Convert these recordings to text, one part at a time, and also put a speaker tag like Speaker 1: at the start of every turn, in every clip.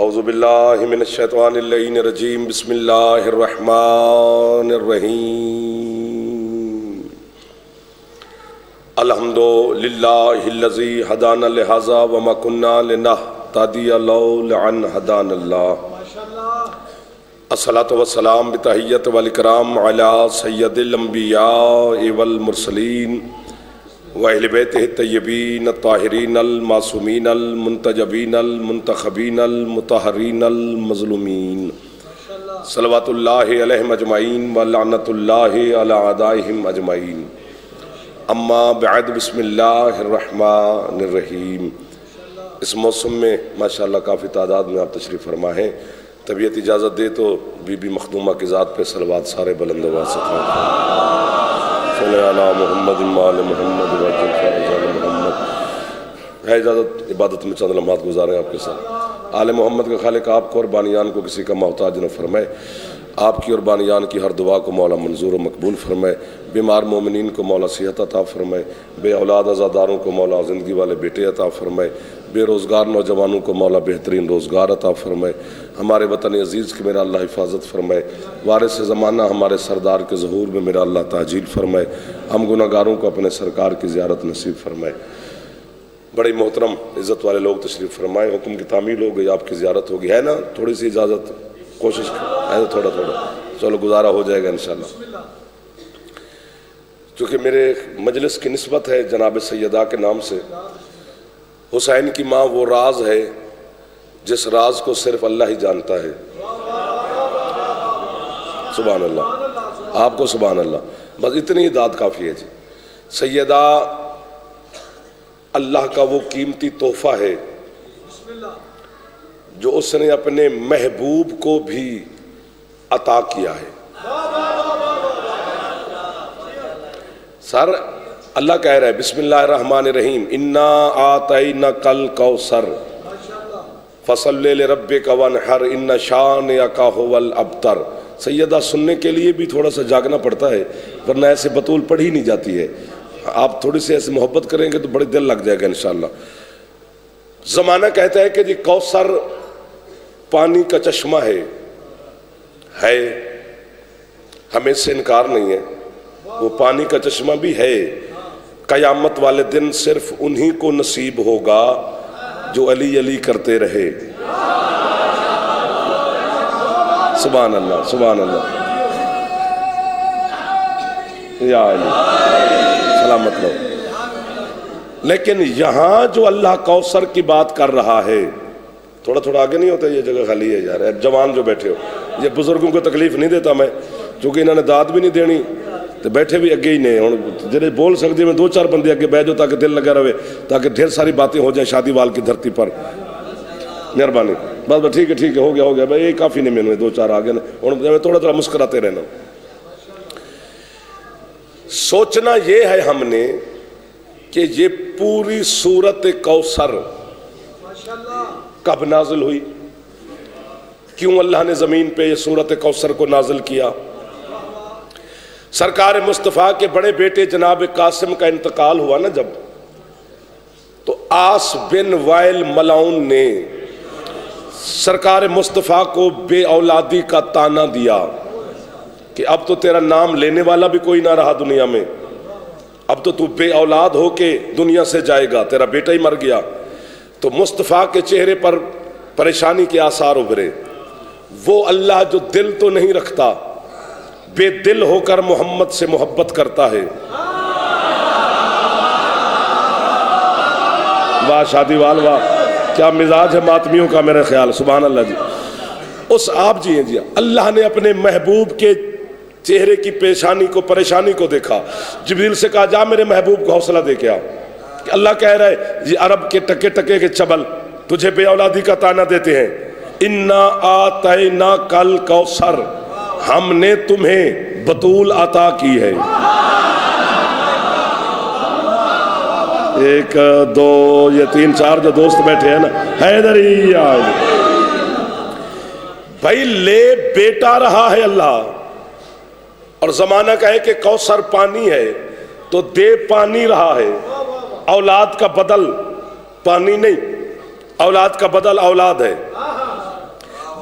Speaker 1: اعوذ باللہ من الشیطان اللعین الرجیم بسم اللہ الرحمن الرحیم الحمد للہ الذی ہدانا لہذا وما کنا لنہتدی لولا ان ہدانا اللہ الصلاۃ والسلام بتحیت والاکرام علی سید الانبیاء والمرسلین وَأَهْلِ بَيْتِهِ الطَّيِّبِينَ الطَّاهِرِينَ الْمَعْصُومِينَ الْمُنْتَجَبِينَ الْمُنْتَخَبِينَ الْمُطَهَّرِينَ الْمَظْلُومِينَ صلوات اللہ علیہم اجمعین ولعنۃ اللہ علی اعدائہم اجمعین اما بعد بسم اللہ الرحمن الرحیم۔ اس موسم میں ماشاءاللہ کافی تعداد میں آپ تشریف فرما ہیں، طبیعت اجازت دے تو بی بی مخدومہ کی ذات پہ صلوات سارے بلند آواز سے پڑھیں۔ صلی علی محمد وآل محمد وعجل فرج آل محمد۔ ہے اجازت عبادت میں چند لمحات گزاریں آپ کے ساتھ۔ آل محمد کا خالق آپ کو اور بانیان کو کسی کا محتاج نہ فرمائے، آپ کی اور بانیان کی ہر دعا کو مولا منظور و مقبول فرمائے، بیمار مومنین کو مولا صحت عطا فرمائے، بے اولاد عزاداروں کو مولا زندگی والے بیٹے عطا فرمائے، بے روزگار نوجوانوں کو مولا بہترین روزگار عطا فرمائے، ہمارے وطن عزیز کی میرا اللہ حفاظت فرمائے، وارث زمانہ ہمارے سردار کے ظہور میں میرا اللہ تعجیل فرمائے، ہم گناہگاروں کو اپنے سرکار کی زیارت نصیب فرمائے۔ بڑی محترم عزت والے لوگ تشریف فرمائے، حکم کی تعمیل ہو گئی، آپ کی زیارت ہوگی، ہے نا؟ تھوڑی سی اجازت کوشش ہے، تھوڑا چلو گزارا ہو جائے گا انشاءاللہ۔ چونکہ میرے مجلس کی نسبت ہے جناب سیدہ کے نام سے، حسین کی ماں وہ راز ہے جس راز کو صرف اللہ ہی جانتا ہے۔ سبحان اللہ، آپ کو سبحان اللہ، بس اتنی داد کافی ہے جی۔ سیدہ اللہ کا وہ قیمتی تحفہ ہے جو اس نے اپنے محبوب کو بھی عطا کیا ہے۔ سر اللہ کہہ رہا ہے بسم اللہ الرحمن الرحیم انا آتیناک الکوثر فصلی لربک وانحر ان شانئک ھو الابتر۔ سیدہ سننے کے لیے بھی تھوڑا سا جاگنا پڑتا ہے، ورنہ ایسے بطول پڑھی نہیں جاتی ہے۔ آپ تھوڑی سی ایسے محبت کریں گے تو بڑی دل لگ جائے گا انشاءاللہ۔ زمانہ کہتا ہے کہ جی کوثر پانی کا چشمہ ہے، ہمیں اس سے انکار نہیں ہے، وہ پانی کا چشمہ بھی ہے۔ قیامت والے دن صرف انہی کو نصیب ہوگا جو علی علی کرتے رہے۔ سبحان اللہ، سبحان اللہ، یا علی سلامت رہو۔ لیکن یہاں جو اللہ کوثر کی بات کر رہا ہے، تھوڑا تھوڑا آگے نہیں ہوتا، یہ جگہ خالی ہے یار، جوان جو بیٹھے ہو، یہ بزرگوں کو تکلیف نہیں دیتا میں، چونکہ انہوں نے داد بھی نہیں دینی تو بیٹھے بھی اگے ہی نہیں ہوں، جنہیں بول سکتے میں دو چار بندے اگے بیٹھ جاؤ تاکہ دل لگا رہے، تاکہ ڈھیر ساری باتیں ہو جائیں شادی وال کی دھرتی پر۔ مہربانی، بس ٹھیک ہے ہو گیا بھائی، یہ کافی نہیں، میں دو چار آگے نا، تھوڑا تھوڑا مسکراتے رہنا۔ سوچنا یہ ہے ہم نے کہ یہ پوری سورت کوثر کب نازل ہوئی، کیوں اللہ نے زمین پہ یہ سورت کوثر کو نازل کیا؟ سرکار مصطفیٰ کے بڑے بیٹے جناب قاسم کا انتقال ہوا نا جب، تو آس بن وائل ملعون نے سرکار مصطفیٰ کو بے اولادی کا طعنہ دیا کہ اب تو تیرا نام لینے والا بھی کوئی نہ رہا دنیا میں، اب تو بے اولاد ہو کے دنیا سے جائے گا، تیرا بیٹا ہی مر گیا۔ تو مصطفیٰ کے چہرے پر پریشانی کے آثار ابھرے۔ وہ اللہ جو دل تو نہیں رکھتا، بے دل ہو کر محمد سے محبت کرتا ہے۔ واہ شادی وال واہ، کیا مزاج ہے ماتمیوں کا میرے خیال، سبحان اللہ جی۔ اس آپ جی ہیں جی، اللہ نے اپنے محبوب کے چہرے کی پریشانی کو دیکھا، جبریل سے کہا جا میرے محبوب کو حوصلہ دے کے آ۔ کہ اللہ کہہ رہا ہے یہ عرب کے ٹکے ٹکے کے چبل تجھے بے اولادی کا طعنہ دیتے ہیں، انا آتیناک الکوثر، ہم نے تمہیں بطول عطا کی ہے۔ ایک دو یہ تین چار جو دوست بیٹھے ہیں نا، حیدری بھائی لے بیٹا رہا ہے اللہ، اور زمانہ کہے کہ کوثر پانی ہے تو دے پانی رہا ہے۔ اولاد کا بدل پانی نہیں، اولاد کا بدل اولاد ہے۔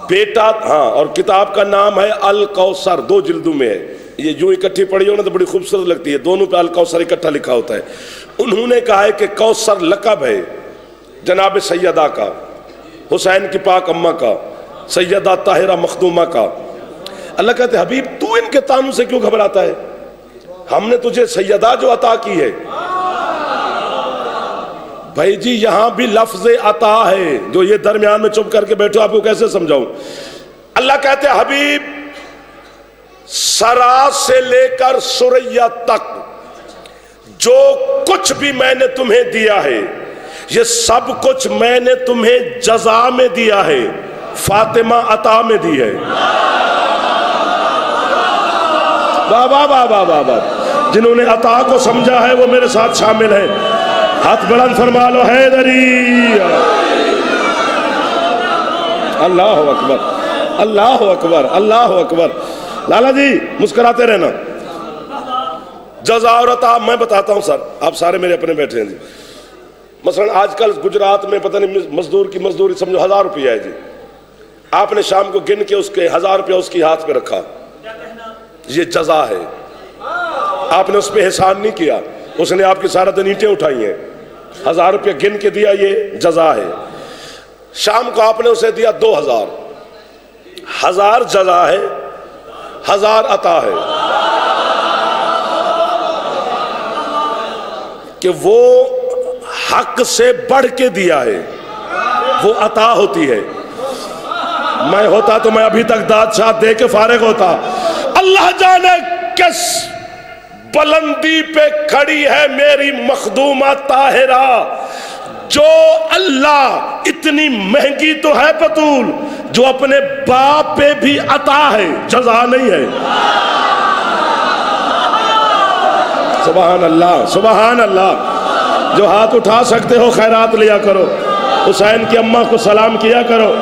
Speaker 1: بیٹا، ہاں، اور کتاب کا نام ہے الکوثر، 2 جلدوں میں ہے، یہ جو اکٹھی پڑھی ہو نا تو بڑی خوبصورت لگتی ہے، دونوں پہ الکوثر اکٹھا لکھا ہوتا ہے۔ انہوں نے کہا ہے کہ کوثر لقب ہے جناب سیدہ کا، حسین کی پاک اماں کا، سیدہ طاہرہ مخدومہ کا۔ اللہ کہتے ہیں حبیب تو ان کے تانوں سے کیوں گھبراتا ہے؟ ہم نے تجھے سیدہ جو عطا کی ہے۔ بھائی جی یہاں بھی لفظ عطا ہے، جو یہ درمیان میں چپ کر کے بیٹھو آپ کو کیسے سمجھاؤں؟ اللہ کہتے ہیں حبیب سرا سے لے کر سریا تک جو کچھ بھی میں نے تمہیں دیا ہے یہ سب کچھ میں نے تمہیں جزا میں دیا ہے، فاطمہ عطا میں دی ہے۔ واہ واہ واہ واہ واہ واہ، جنہوں نے عطا کو سمجھا ہے وہ میرے ساتھ شامل ہیں، ہاتھ بلند فرما لو حیدری۔ اللہ اکبر اللہ اکبر اللہ اکبر۔ لالا جی مسکراتے رہنا۔ جزا اور عطا میں بتاتا ہوں سر، آپ سارے میرے اپنے بیٹھے ہیں جی۔ مثلا آج کل گجرات میں پتہ نہیں مزدور کی مزدوری سمجھو 1000 روپیہ ہے جی، آپ نے شام کو گن کے اس کے 1000 روپیہ اس کی ہاتھ پہ رکھا، یہ جزا ہے۔ آپ نے اس پہ احسان نہیں کیا، اس نے آپ کی سارا دن اینٹیں اٹھائی ہیں، 1000 روپیہ گن کے دیا، یہ جزا ہے۔ شام کو آپ نے اسے دیا 2000، 1000 جزا ہے، 1000 عطا ہے۔ کہ وہ حق سے بڑھ کے دیا ہے، وہ عطا ہوتی ہے۔ میں ہوتا تو میں ابھی تک داد شاد دے کے فارغ ہوتا۔ اللہ جانے کس بلندی پہ کھڑی ہے میری مخدومہ طاہرہ، جو اللہ اتنی مہنگی تو ہے بطول جو اپنے باپ پہ بھی عطا ہے، جزا نہیں ہے۔ سبحان اللہ سبحان اللہ۔ جو ہاتھ اٹھا سکتے ہو خیرات لیا کرو، حسین کی اماں کو سلام کیا کرو۔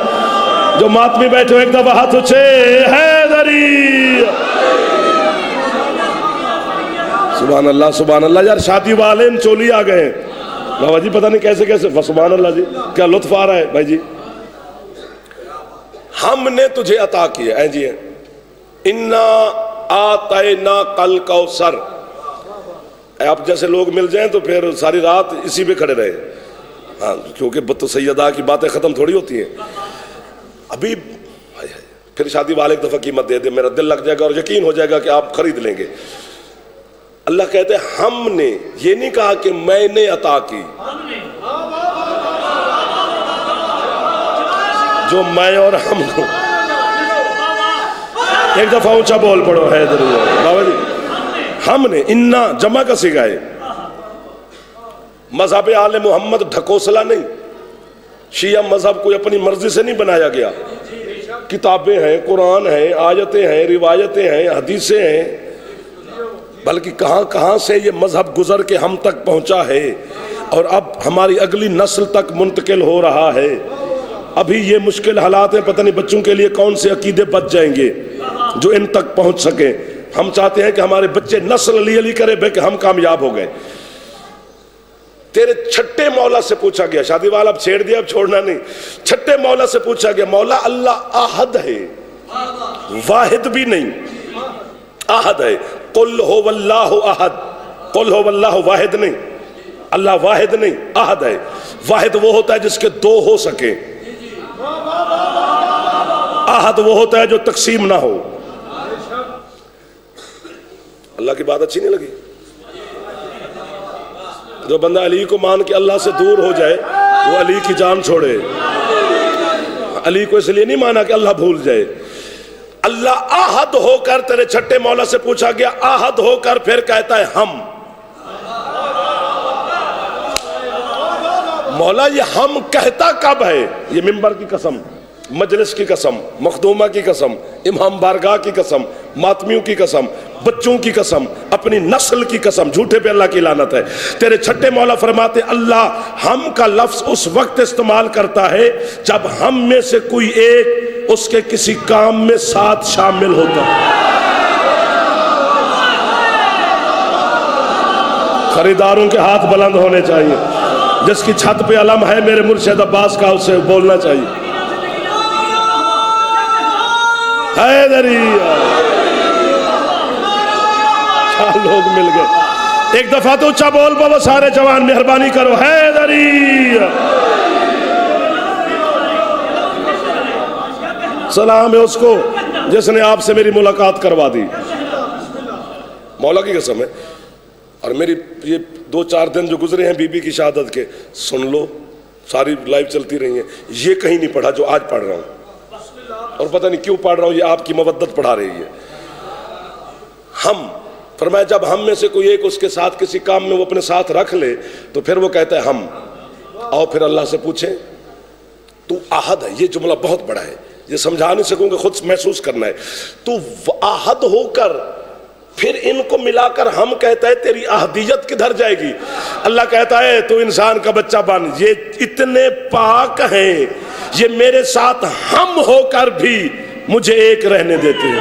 Speaker 1: جو ماتمی بیٹھے ہو ایک دفعہ ہاتھ اٹھے، حیدری۔ سبحان اللہ سبحان اللہ۔ یار شادی والے چولی آ گئے ہیں بابا جی، پتہ نہیں کیسے کیسے، سبحان اللہ جی، کیا لطف آ رہا ہے بھائی جی۔ ہم نے تجھے عطا کیا ہے جی، انا آتینا کل کوثر۔ آپ جیسے لوگ مل جائیں تو پھر ساری رات اسی پہ کھڑے رہے، ہاں، کیونکہ بت سیدہ کی باتیں ختم تھوڑی ہوتی ہیں۔ ابھی پھر شادی والے ایک دفعہ قیمت دے دے، میرا دل لگ جائے گا اور یقین ہو جائے گا کہ آپ خرید لیں گے۔ اللہ کہتے ہیں ہم نے، یہ نہیں کہا کہ میں نے عطا کی، جو میں اور ہم کو۔ ایک دفعہ اونچا بول پڑو حیدر بابا جی۔ ہم نے، انا جمع کا صیغہ ہے۔ مذہب آل محمد ڈھکوسلا نہیں، شیعہ مذہب کوئی اپنی مرضی سے نہیں بنایا گیا۔ کتابیں ہیں، قرآن ہیں، آیتیں ہیں، روایتیں ہیں، حدیثیں ہیں، بلکہ کہاں کہاں سے یہ مذہب گزر کے ہم تک پہنچا ہے اور اب ہماری اگلی نسل تک منتقل ہو رہا ہے۔ ابھی یہ مشکل حالات ہیں، پتہ نہیں بچوں کے لیے کون سے عقیدے بچ جائیں گے جو ان تک پہنچ سکیں۔ ہم چاہتے ہیں کہ ہمارے بچے نسل علی علی کرے بے کہ ہم کامیاب ہو گئے۔ تیرے چھٹے مولا سے پوچھا گیا، شادی والا اب چھیڑ دیا، اب چھوڑنا نہیں۔ چھٹے مولا سے پوچھا گیا، مولا اللہ احد ہے، واحد بھی نہیں، احد ہے۔ قل ہو واللہ احد، قل ہو واللہ واحد نہیں، اللہ واحد نہیں، احد ہے۔ واحد وہ ہوتا ہے جس کے دو ہو سکے، احد وہ ہوتا ہے جو تقسیم نہ ہو۔ اللہ کی بات اچھی نہیں لگی؟ جو بندہ علی کو مان کے اللہ سے دور ہو جائے وہ علی کی جان چھوڑے۔ علی کو اس لیے نہیں مانا کہ اللہ بھول جائے۔ اللہ احد ہو کر، تیرے چھٹے مولا سے پوچھا گیا، احد ہو کر پھر کہتا ہے ہم۔ مولا یہ ہم کہتا کب ہے؟ یہ منبر کی قسم، مجلس کی قسم، مخدومہ کی قسم، امام بارگاہ کی قسم، ماتمیوں کی قسم، بچوں کی قسم، اپنی نسل کی قسم، جھوٹے پہ اللہ کی لعنت ہے۔ تیرے چھٹے مولا فرماتے اللہ ہم کا لفظ اس وقت استعمال کرتا ہے جب ہم میں سے کوئی ایک اس کے کسی کام میں ساتھ شامل ہوتا ہے۔ خریداروں کے ہاتھ بلند ہونے چاہیے، جس کی چھت پہ علم ہے میرے مرشد عباس کا، اسے بولنا چاہیے۔ حیدریہ. لوگ مل گئے. ایک دفعہ تو اونچا بول بابا سارے جوان مہربانی کرو. حیدریہ. سلام ہے اس کو جس نے آپ سے میری ملاقات کروا دی. مولا کی قسم ہے. اور میری یہ 2-4 دن جو گزرے ہیں بی بی کی شہادت کے، سن لو، ساری لائیو چلتی رہی ہیں. یہ کہیں نہیں پڑھا جو آج پڑھ رہا ہوں، اور پتہ نہیں کیوں پڑھ رہا ہوں. یہ آپ کی مودت پڑھا رہی ہے. ہم فرمایا جب ہم میں سے کوئی ایک اس کے ساتھ کسی کام میں وہ اپنے ساتھ رکھ لے تو پھر وہ کہتا ہے ہم. اور پھر اللہ سے پوچھیں تو احد ہے. یہ جملہ بہت بڑا ہے، یہ سمجھا نہیں سکوں گا، خود محسوس کرنا ہے. تو احد ہو کر پھر ان کو ملا کر ہم کہتا ہے تیری احدیت کدھر جائے گی؟ اللہ کہتا ہے تو انسان کا بچہ بن. یہ اتنے پاک ہیں، یہ میرے ساتھ ہم ہو کر بھی مجھے ایک رہنے دیتے ہیں.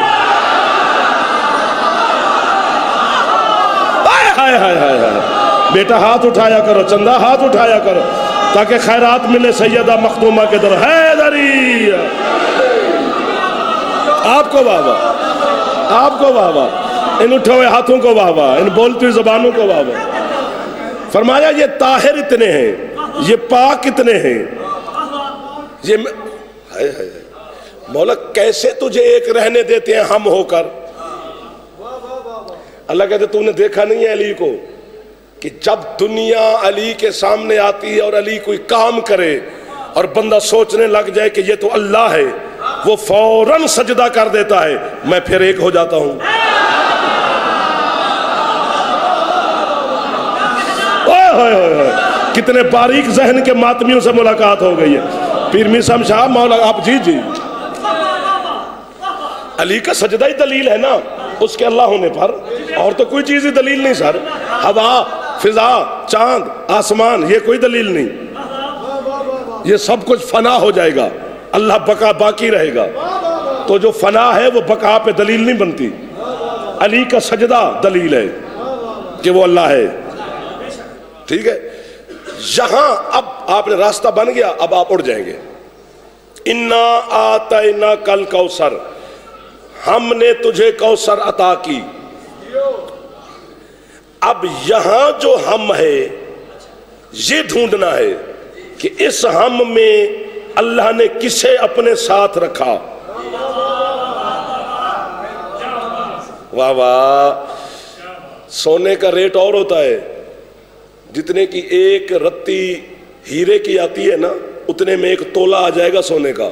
Speaker 1: ہائے ہائے ہائے ہائے. بیٹا ہاتھ اٹھایا کرو، چندہ ہاتھ اٹھایا کرو تاکہ خیرات ملے سیدہ مخدومہ کے در. حیدریہ. آپ کو واہ واہ، آپ کو واہ واہ. ان اٹھے ہوئے ہاتھوں کو واہ واہ، ان بولتی ہوئی زبانوں کو واہ واہ. فرمایا یہ طاہر اتنے ہیں، یہ پاک اتنے ہیں. یہ ہائے ہائے مولا کیسے تجھے ایک رہنے دیتے ہیں ہم ہو کر؟ اللہ کہتے تو نے دیکھا نہیں ہے علی کو کہ جب دنیا علی کے سامنے آتی ہے اور علی کوئی کام کرے اور بندہ سوچنے لگ جائے کہ یہ تو اللہ ہے، وہ فوراً سجدہ کر دیتا ہے. میں پھر ایک ہو جاتا ہوں. کتنے باریک ذہن کے ماتمیوں سے ملاقات ہو گئی ہے. پیر میثم شاہ مولا آپ جی علی کا سجدہ ہی دلیل ہے نا اس کے اللہ ہونے پر، اور تو کوئی چیز ہی دلیل نہیں سر. ہوا، فضا، چاند، آسمان، یہ کوئی دلیل نہیں. یہ سب کچھ فنا ہو جائے گا، اللہ بقا باقی رہے گا. تو جو فنا ہے وہ بقا پہ دلیل نہیں بنتی. علی کا سجدہ دلیل ہے کہ وہ اللہ ہے. ٹھیک ہے. یہاں اب آپ نے راستہ بن گیا، اب آپ اڑ جائیں گے. انا آتینا کل کوثر، ہم نے تجھے کوثر عطا کی. اب یہاں جو ہم ہے یہ ڈھونڈنا ہے کہ اس ہم میں اللہ نے کسے اپنے ساتھ رکھا. واہ واہ. سونے کا ریٹ اور ہوتا ہے، جتنے کی ایک رتی ہیرے کی آتی ہے نا اتنے میں ایک تولہ آ جائے گا سونے کا.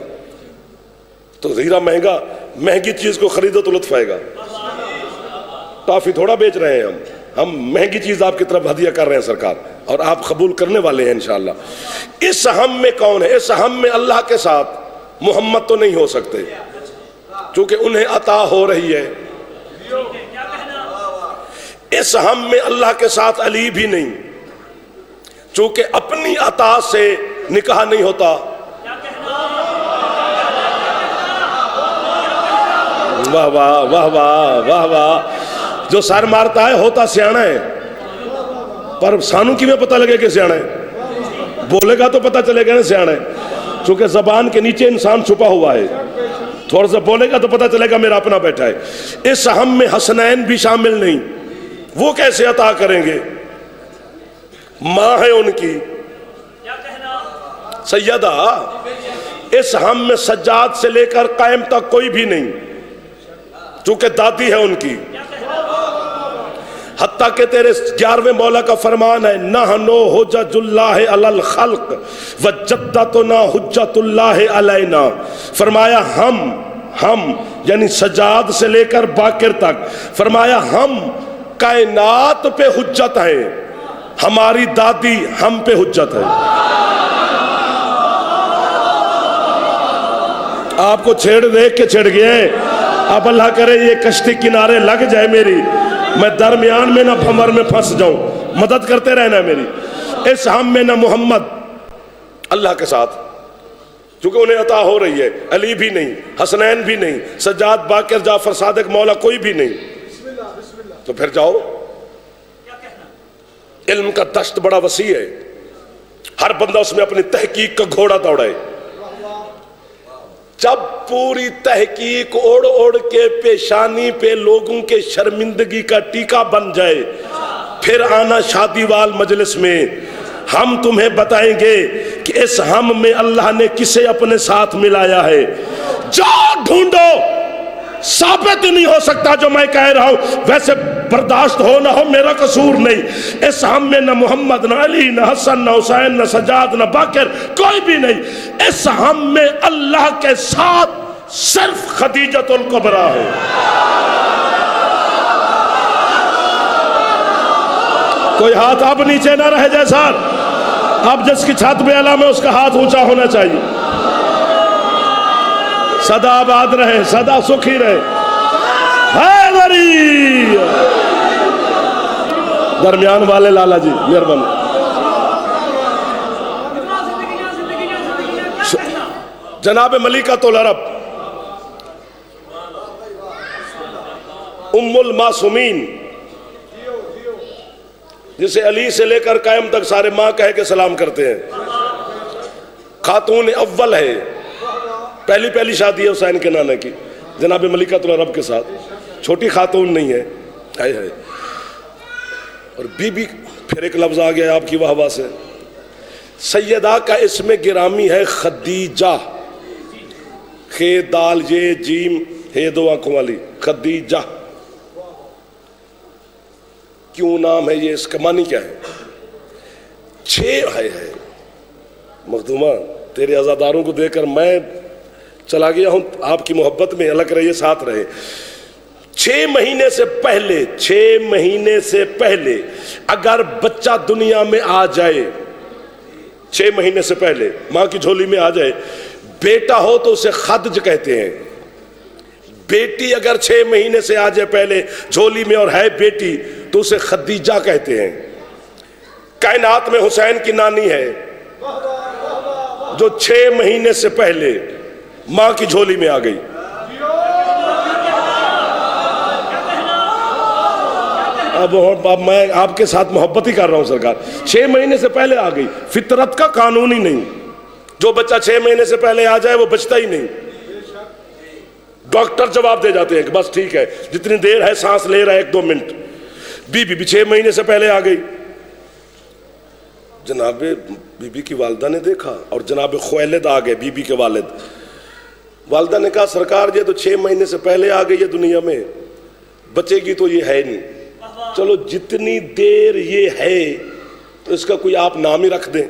Speaker 1: تو ہیرا مہنگا، مہنگی چیز کو خریدو تو لطف آئے گا. ٹافی تھوڑا بیچ رہے ہیں ہم مہنگی چیز آپ کی طرف ہدیہ کر رہے ہیں سرکار، اور آپ قبول کرنے والے ہیں انشاءاللہ. اس ہم میں کون ہے؟ اس ہم میں اللہ کے ساتھ محمد تو نہیں ہو سکتے چونکہ انہیں عطا ہو رہی ہے. اس ہم میں اللہ کے ساتھ علی بھی نہیں چونکہ اپنی عطا سے نکاح نہیں ہوتا. واہ واہ واہ واہ واہ واہ. جو سر مارتا ہے ہوتا سیانا ہے، پر سانو کی میں پتہ لگے کہ سیانا ہے؟ بولے گا تو پتہ چلے گا نا سیانا ہے، چونکہ زبان کے نیچے انسان چھپا ہوا ہے. تھوڑا سا بولے گا تو پتہ چلے گا میرا اپنا بیٹھا ہے. اس ہم میں حسنین بھی شامل نہیں. وہ کیسے عطا کریں گے؟ ماں ہے ان کی سیدہ. اس ہم میں سجاد سے لے کر قائم تک کوئی بھی نہیں چونکہ دادی ہے ان کی. حتیٰ کہ تیرے 11ویں مولا کا فرمان ہے نحنو حجج اللہ علی الخلق وجدتنا حجت اللہ علینا. فرمایا ہم یعنی سجاد سے لے کر باقر تک، فرمایا ہم کائنات پہ حجت ہیں، ہماری دادی ہم پہ حجت ہے. آپ کو چھیڑ دیکھ کے چھڑ گئے. اب اللہ کرے یہ کشتی کنارے لگ جائے میری، میں درمیان میں نہ بھمر میں پھنس جاؤں. مدد کرتے رہنا میری. اس ہم میں نہ محمد اللہ کے ساتھ چونکہ انہیں عطا ہو رہی ہے. علی بھی نہیں، حسنین بھی نہیں، سجاد، باقر، جعفر صادق، مولا کوئی بھی نہیں. تو پھر جاؤ. علم کا دشت بڑا وسیع ہے، ہر بندہ اس میں اپنی تحقیق کا گھوڑا دوڑائے. جب پوری تحقیق اوڑ اوڑ کے پیشانی پہ لوگوں کے شرمندگی کا ٹیکا بن جائے، پھر آنا شادی وال مجلس میں، ہم تمہیں بتائیں گے کہ اس ہم میں اللہ نے کسے اپنے ساتھ ملایا ہے۔ جاؤ ڈھونڈو، ثابت ہی نہیں ہو سکتا جو میں کہہ رہا ہوں، ویسے برداشت ہو نہ ہو میرا قصور نہیں۔ اس ہم میں نہ محمد، نہ علی، نہ حسن، نہ حسین، نہ سجاد، نہ باقر، کوئی بھی نہیں۔ اس ہم میں اللہ کے ساتھ صرف خدیجۃ الکبریٰ ہے۔ کوئی ہاتھ اب نیچے نہ رہ جائے سر، اب جس کی چھت پہ علم ہے اس کا ہاتھ اونچا ہونا چاہیے۔ سدا آباد رہے، سدا سکھی رہے۔ حیدری درمیان والے لالا جی مہربانی۔ جناب ملکۃ العرب ام المعصومین، جسے علی سے لے کر قائم تک سارے ماں کہہ کے سلام کرتے ہیں، خاتون اول ہے، پہلی شادی ہے حسین کے نانا کی جناب ملکۃ العرب کے ساتھ، چھوٹی خاتون نہیں ہے۔ ہائے اور بی بی، پھر ایک لفظ آ گیا آپ کی واہ واہ سے، سیدہ کا اسم گرامی ہے خدیجہ، خے دال یہ جیم ہے دو آنکھوں والی، خدیجہ۔ کیوں نام ہے یہ، اس کا معنی کیا ہے؟ ہے مخدومہ تیرے عزاداروں کو دیکھ کر میں چلا گیا ہوں، آپ کی محبت میں الگ رہیے، ساتھ رہے۔ 6 مہینے سے پہلے اگر بچہ دنیا میں آ جائے، 6 مہینے سے پہلے ماں کی جھولی میں آ جائے، بیٹا ہو تو اسے خدج کہتے ہیں، بیٹی اگر 6 مہینے سے آ جائے پہلے جھولی میں اور ہے بیٹی تو اسے خدیجہ کہتے ہیں۔ کائنات میں حسین کی نانی ہے جو 6 مہینے سے پہلے ماں کی جھولی میں آ گئی۔ اب میں آپ کے ساتھ محبت ہی کر رہا ہوں سرکار، 6 مہینے سے پہلے آ گئی، فطرت کا قانون ہی نہیں، جو بچہ 6 مہینے سے پہلے آ جائے وہ بچتا ہی نہیں۔ ڈاکٹر جواب دے جاتے ہیں کہ بس ٹھیک ہے، جتنی دیر ہے سانس لے رہا ہے 1-2 منٹ۔ بی بی 6 مہینے سے پہلے آ گئی۔ جناب بی بی کی والدہ نے دیکھا اور جناب خویلد آ گئے، بی بی کے والد۔ والدہ نے کہا سرکار یہ تو 6 مہینے سے پہلے آ گئی ہے دنیا میں، بچے گی تو یہ ہے نہیں، چلو جتنی دیر یہ ہے تو اس کا کوئی آپ نام ہی رکھ دیں۔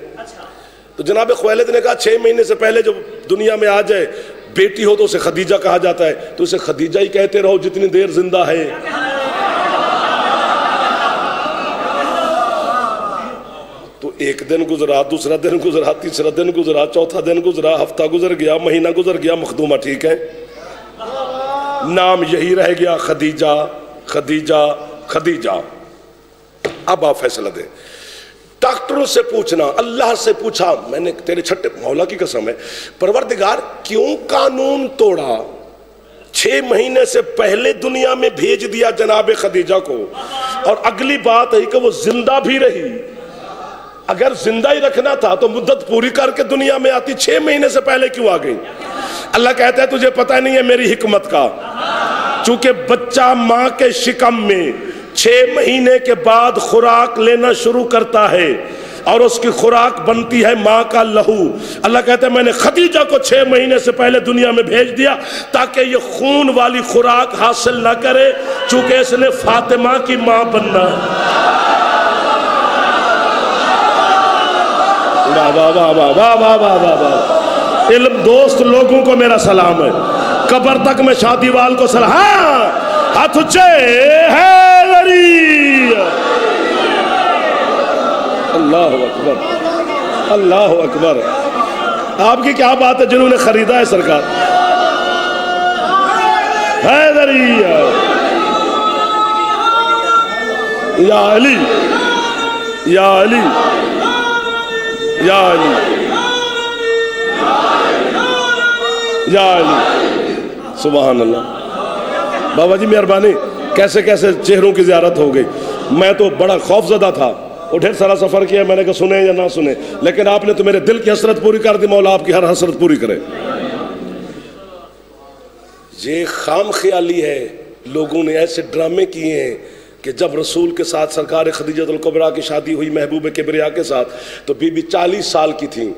Speaker 1: تو جناب خویلد نے کہا 6 مہینے سے پہلے جو دنیا میں آ جائے بیٹی ہو تو اسے خدیجہ کہا جاتا ہے، تو اسے خدیجہ ہی کہتے رہو جتنی دیر زندہ ہے۔ تو 1 دن گزرا، دوسرا دن گزرا، تیسرا دن گزرا، چوتھا دن گزرا، ہفتہ گزر گیا، مہینہ گزر گیا، مخدومہ ٹھیک ہے، نام یہی رہ گیا، خدیجہ خدیجہ خدیجہ۔ اب آپ فیصلہ دیں۔ ڈاکٹروں سے پوچھنا، اللہ سے پوچھا، میں نے تیرے چھٹے مولا کی قسم ہے پروردگار کیوں قانون توڑا، 6 مہینے سے پہلے دنیا میں بھیج دیا جناب خدیجہ کو، اور اگلی بات ہے کہ وہ زندہ بھی رہی۔ اگر زندہ ہی رکھنا تھا تو مدت پوری کر کے دنیا میں آتی، 6 مہینے سے پہلے کیوں آ گئی؟ اللہ کہتا ہے تجھے پتہ نہیں ہے میری حکمت کا، چونکہ بچہ ماں کے شکم میں 6 مہینے کے بعد خوراک لینا شروع کرتا ہے اور اس کی خوراک بنتی ہے ماں کا لہو۔ اللہ کہتا ہے میں نے خدیجہ کو 6 مہینے سے پہلے دنیا میں بھیج دیا تاکہ یہ خون والی خوراک حاصل نہ کرے، چونکہ اس نے فاطمہ کی ماں بننا ہے۔ واہ واہ واہ واہ واہ واہ واہ واہ۔ علم دوست لوگوں کو میرا سلام ہے، قبر تک میں شادی وال کو سلام، ہاتھ اونچے، حیدری، اللہ اکبر اللہ اکبر۔ آپ کی کیا بات ہے جنہوں نے خریدا ہے سرکار، حیدری یا علی یا علی یا علی یا علی، سبحان اللہ۔ بابا جی مہربانی، کیسے کیسے چہروں کی زیارت ہو گئی۔ میں تو بڑا خوف زدہ تھا اور ڈھیر سارا سفر کیا، میں نے کہا سنیں یا نہ سنیں، لیکن آپ نے تو میرے دل کی حسرت پوری کر دی، مولا آپ کی ہر حسرت پوری کرے۔ یہ خام خیالی ہے، لوگوں نے ایسے ڈرامے کیے ہیں کہ جب رسول کے ساتھ سرکار خدیجہ الکبریٰ کی شادی ہوئی محبوب کبریٰ کے ساتھ تو بی بی 40 سال کی تھیں،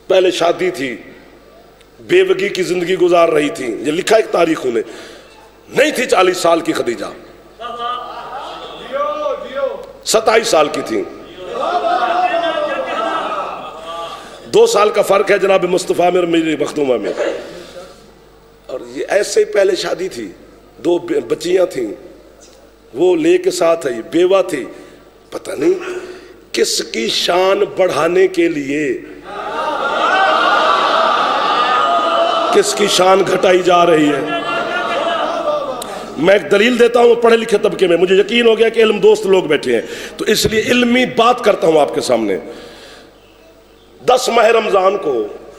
Speaker 1: پہلے شادی تھی، بیوگی کی زندگی گزار رہی تھی، یہ لکھا ایک تاریخوں نے، نہیں تھی 40 سال کی خدیجہ، 27 سال کی تھی، 2 سال کا فرق ہے جناب مصطفیٰ میں اور میری مخدومہ میں، اور یہ ایسے ہی پہلے شادی تھی، 2 بچیاں تھیں، وہ لے کے ساتھ ہے، بیوہ تھی، پتہ نہیں کس کی شان بڑھانے کے لیے کس کی شان گھٹائی جا رہی ہے۔ میں ایک دلیل دیتا ہوں پڑھے لکھے طبقے میں، مجھے یقین ہو گیا کہ علم دوست لوگ بیٹھے ہیں تو اس لیے علمی بات کرتا ہوں آپ کے سامنے۔ 10 ماہ رمضان کو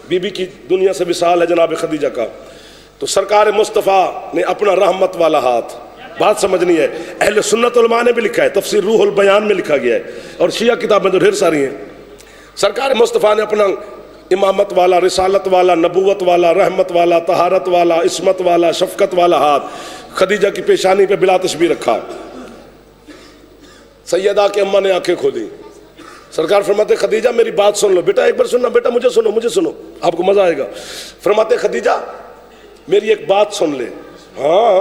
Speaker 1: بی بی کی دنیا سے وصال ہے جناب خدیجہ کا، تو سرکار مصطفیٰ نے اپنا رحمت والا ہاتھ، بات سمجھنی ہے، اہل سنت علماء نے بھی لکھا ہے، تفسیر روح البیان میں لکھا گیا ہے اور شیعہ کتابیں تو ڈھیر ساری ہیں، سرکار مصطفیٰ نے اپنا امامت والا، رسالت والا، نبوت والا، رحمت والا، طہارت والا، عصمت والا، شفقت والا ہاتھ خدیجہ کی پیشانی پہ بلا تشبیہ رکھا۔ سیدہ کی اماں نے آنکھیں کھولی، سرکار فرماتے خدیجہ میری بات سن لو، بیٹا ایک بار سننا، بیٹا مجھے سنو آپ کو مزہ آئے گا۔ فرماتے خدیجہ میری ایک بات سن لے۔ ہاں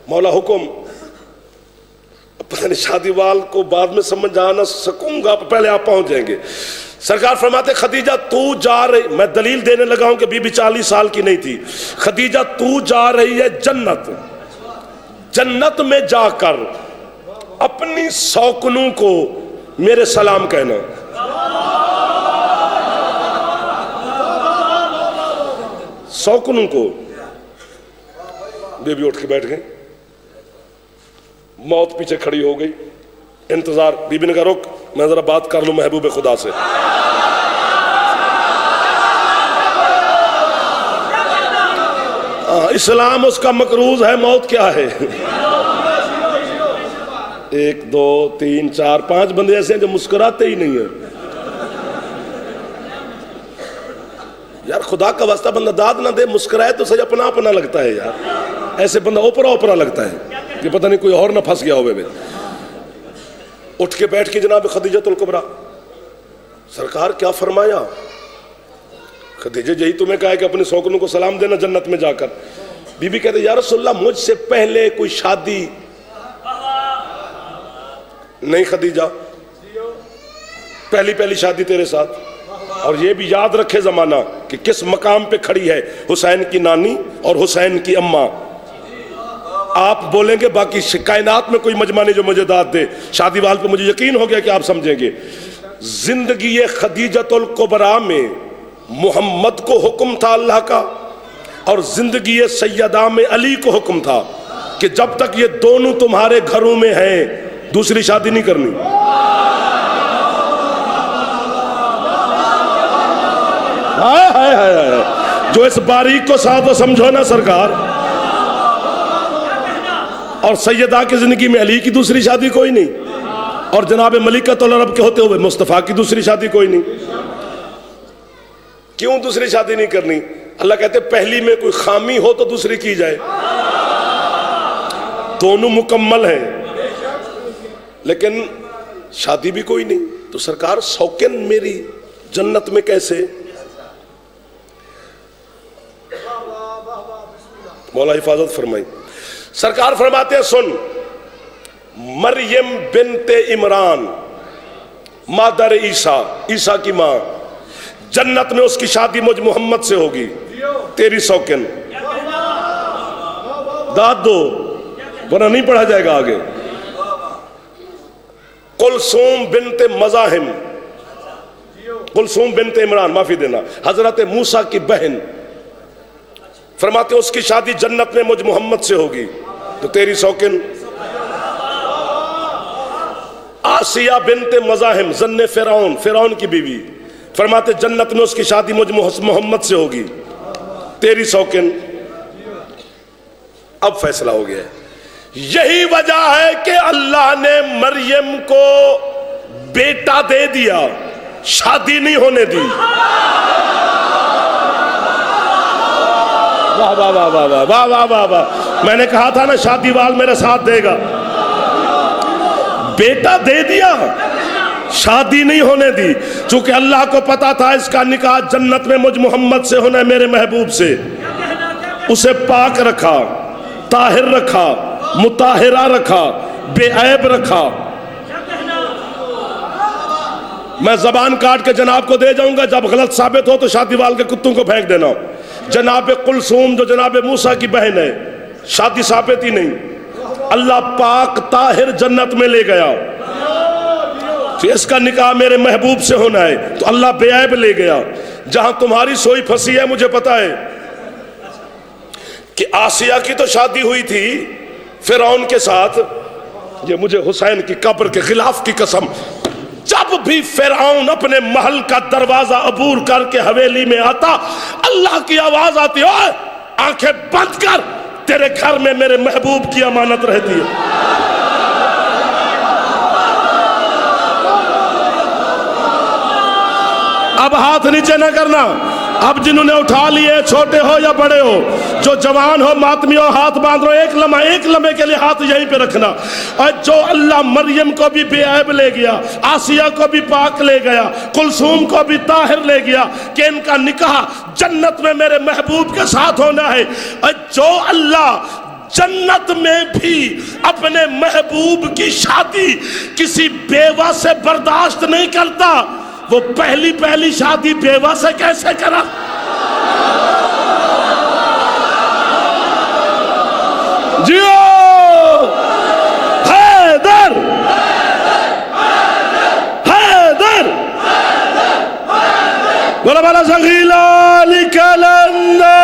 Speaker 1: مولا حکم۔ پتہ نہیں شادی وال کو بعد میں سمجھ آنا سکوں گا، پہلے آپ پہنچ جائیں گے۔ سرکار فرماتے خدیجہ تو جا رہی، میں دلیل دینے لگا ہوں کہ بی بی 40 سال کی نہیں تھی، خدیجہ تو جا رہی ہے جنت میں جا کر اپنی سوکنوں کو میرے سلام کہنا۔ سوکنوں کو۔ بی بی اٹھ کے بیٹھ گئی، موت پیچھے کھڑی ہو گئی، انتظار۔ بی بی نے کہا رک میں ذرا بات کر لوں محبوب خدا سے۔ اسلام اس کا مقروض ہے، موت کیا ہے؟ 1 2 3 4 5 بندے ایسے ہیں جو مسکراتے ہی نہیں ہیں۔ یار خدا کا واسطہ بندہ داد نہ دے، مسکرائے تو صحیح، اپنا اپنا لگتا ہے یار، ایسے بندہ اوپرا لگتا ہے کہ پتہ نہیں کوئی اور نہ پھنس گیا ہوئے میں۔ اٹھ کے بیٹھ کے جناب خدیجہ الکبریٰ، سرکار کیا فرمایا؟ خدیجہ یہی تمہیں کہا ہے کہ اپنے سوکنوں کو سلام دینا جنت میں جا کر۔ بی بی کہتے یا رسول اللہ مجھ سے پہلے کوئی شادی نہیں خدیجہ، پہلی شادی تیرے ساتھ، اور یہ بھی یاد رکھے زمانہ کہ کس مقام پہ کھڑی ہے حسین کی نانی اور حسین کی اماں۔ آپ بولیں گے باقی کائنات میں کوئی مجمع نہیں جو مجھے داد دے، شادی وال پہ مجھے یقین ہو گیا کہ آپ سمجھیں گے۔ زندگی خدیجہ الکبریٰ میں محمد کو حکم تھا اللہ کا، اور زندگی سیدہ میں علی کو حکم تھا کہ جب تک یہ دونوں تمہارے گھروں میں ہیں دوسری شادی نہیں کرنی۔ جو اس باریک کو ساتھ سمجھو نا سرکار۔ اور سیدہ کی زندگی میں علی کی دوسری شادی کوئی نہیں، اور جناب ملکۃ العرب کے ہوتے ہوئے مصطفیٰ کی دوسری شادی کوئی نہیں۔ کیوں دوسری شادی نہیں کرنی؟ اللہ کہتے پہلی میں کوئی خامی ہو تو دوسری کی جائے، دونوں مکمل ہیں، لیکن شادی بھی کوئی نہیں۔ تو سرکار سوکن میری جنت میں کیسے؟ مولا حفاظت فرمائی۔ سرکار فرماتے ہیں سن، مریم بنت عمران مادر عیسیٰ، عیسیٰ کی ماں، جنت میں اس کی شادی مجھ محمد سے ہوگی، تیری سوکن۔ داد دو ورنہ نہیں پڑھا جائے گا آگے۔ کلثوم بنت مزاحم، کلثوم بنت عمران، معافی دینا، حضرت موسیٰ کی بہن، فرماتے اس کی شادی جنت میں مجھ محمد سے ہوگی تو تیری سوکن۔ آسیہ بنت مزاحم زن فرعون، فرعون کی بیوی، فرماتے جنت میں اس کی شادی مجھ محمد سے ہوگی، تیری سوکن۔ اب فیصلہ ہو گیا ہے۔ یہی وجہ ہے کہ اللہ نے مریم کو بیٹا دے دیا، شادی نہیں ہونے دی۔ واہ واہ واہ واہ واہ واہ واہ واہ واہ. میں نے کہا تھا نا شادی وال میرا ساتھ دے گا. بیٹا دے دیا, شادی نہیں ہونے دی, چونکہ اللہ کو پتا تھا اس کا نکاح جنت میں مجھ محمد سے ہونا ہے, میرے محبوب سے. اسے پاک رکھا, طاہر رکھا, مطہرہ رکھا, بے عیب رکھا. میں زبان کاٹ کے جناب کو دے جاؤں گا, جب غلط ثابت ہو تو شادی وال کے کتوں کو پھینک دینا. جناب کلثوم جو جناب موسیٰ کی بہن ہے, شادی ثابت ہی نہیں, اللہ پاک طاہر جنت میں لے گیا. اس کا نکاح میرے محبوب سے ہونا ہے تو اللہ بے عیب لے گیا. جہاں تمہاری سوئی پھنسی ہے مجھے پتا ہے کہ آسیہ کی تو شادی ہوئی تھی فرعون کے ساتھ. یہ مجھے حسین کی قبر کے خلاف کی قسم, جب بھی فرعون اپنے محل کا دروازہ عبور کر کے حویلی میں آتا, اللہ کی آواز آتی, اوے آنکھیں بند کر, تیرے گھر میں میرے محبوب کی امانت رہتی ہے. اب ہاتھ نیچے نہ کرنا. اب جنہوں نے اٹھا لیے, چھوٹے ہو یا بڑے ہو, جو جوان ہو ماتمی ہو, ہاتھ باندھ رہو, ایک لمحے کے لیے ہاتھ یہیں پہ رکھنا. اور جو اللہ مریم کو بھی بے عیب لے گیا, آسیہ کو بھی پاک لے گیا, کلثوم کو بھی طاہر لے گیا, کہ ان کا نکاح جنت میں میرے محبوب کے ساتھ ہونا ہے. اور جو اللہ جنت میں بھی اپنے محبوب کی شادی کسی بیوہ سے برداشت نہیں کرتا, وہ پہلی شادی بیوہ سے کیسے کرا؟ جیو حیدر حیدر بولا بولا زغیلا لکلندر.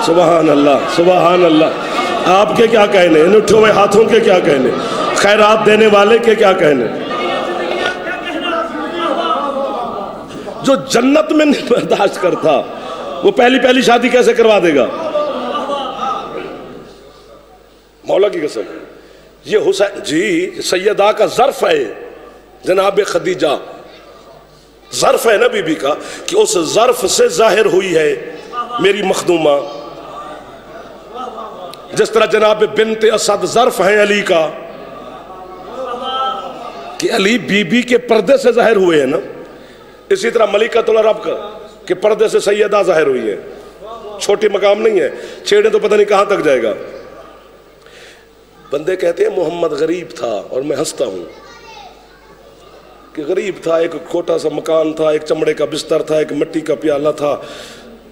Speaker 1: سبحان اللہ سبحان اللہ. آپ کے کیا کہنے, ان اٹھے ہوئے ہاتھوں کے کیا کہنے, خیرات دینے والے کے کیا کہنے. جو جنت میں نہیں برداشت کرتا وہ پہلی شادی کیسے کروا دے گا؟ مولا کی قسم. یہ حسین جی سیدہ کا ظرف ہے, جناب خدیجہ ظرف ہے نا بی بی کا, کہ اس ظرف سے ظاہر ہوئی ہے میری مخدومہ. جس طرح جناب بنت اسد ظرف ہیں علی کا, کہ علی بی بی کے پردے سے ظاہر ہوئے ہیں نا, اسی طرح ملکۃ العرب کا کہ پردے سے سیدہ ظاہر ہوئی ہے. چھوٹی مقام نہیں ہے, چھیڑے تو پتہ نہیں کہاں تک جائے گا. بندے کہتے ہیں محمد غریب تھا, اور میں ہنستا ہوں کہ غریب تھا, ایک چھوٹا سا مکان تھا, ایک چمڑے کا بستر تھا, ایک مٹی کا پیالہ تھا.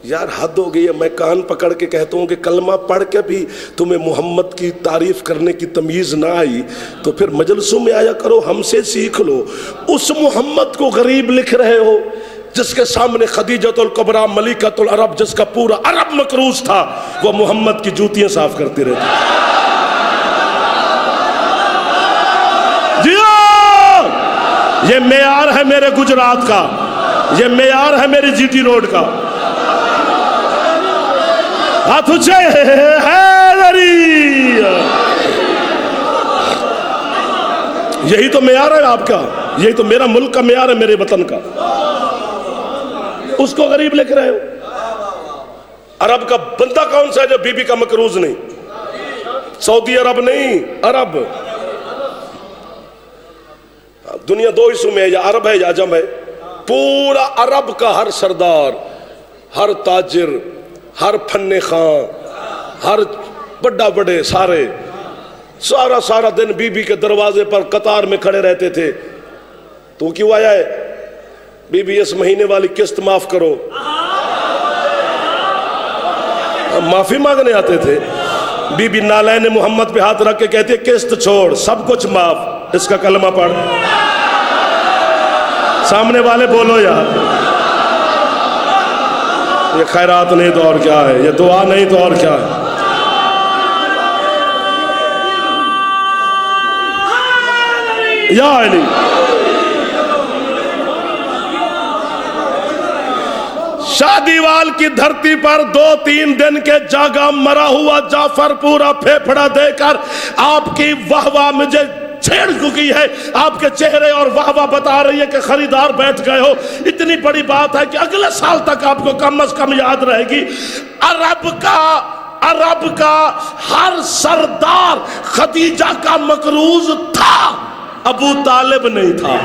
Speaker 1: یار حد ہو گئی ہے. میں کان پکڑ کے کہتا ہوں کہ کلمہ پڑھ کے بھی تمہیں محمد کی تعریف کرنے کی تمیز نہ آئی تو پھر مجلسوں میں آیا کرو, ہم سے سیکھ لو. اس محمد کو غریب لکھ رہے ہو جس کے سامنے خدیجۃ الکبریٰ ملکۃ العرب, جس کا پورا عرب مکروز تھا, وہ محمد کی جوتیاں صاف کرتے رہتے. یہ معیار ہے میرے گجرات کا, یہ معیار ہے میری جی ٹی روڈ کا. ہاتھ اونچے حیدری, یہی تو معیار ہے آپ کا, یہی تو میرا ملک کا معیار ہے, میرے وطن کا. اس کو غریب لکھ رہے ہو. عرب کا بندہ کون سا ہے جو بی بی کا مکروز نہیں؟ سعودی عرب نہیں, عرب. دنیا دو حصوں میں ہے, یا عرب ہے یا عجم ہے. پورا عرب کا ہر سردار, ہر تاجر, ہر فن خان, ہر بڑا بڑے سارے سارا دن بی بی کے دروازے پر قطار میں کھڑے رہتے تھے. تو کیوں آیا ہے؟ بی بی اس مہینے والی قسط معاف کرو. معافی مانگنے آتے تھے. بی بی نالین محمد پہ ہاتھ رکھ کے کہتے قسط چھوڑ, سب کچھ معاف. اس کا کلمہ پڑھ. سامنے والے بولو یار, یہ خیرات نہیں تو اور کیا ہے, یہ دعا نہیں تو اور کیا ہے. یا علی. شادی وال کی دھرتی پر 2-3 دن کے جاگا مرا ہوا جعفر پورا پھیپھڑا دے کر آپ کی واہ واہ مجھے
Speaker 2: چھیڑ چکی ہے، آپ کے چہرے اور واہ واہ بتا رہی ہے کہ خریدار بیٹھ گئے ہو، اتنی بڑی بات ہے کہ اگلے سال تک آپ کو کم از کم یاد رہے گی۔ عرب کا ہر سردار خدیجہ کا مقروض تھا، ابو طالب نہیں تھا۔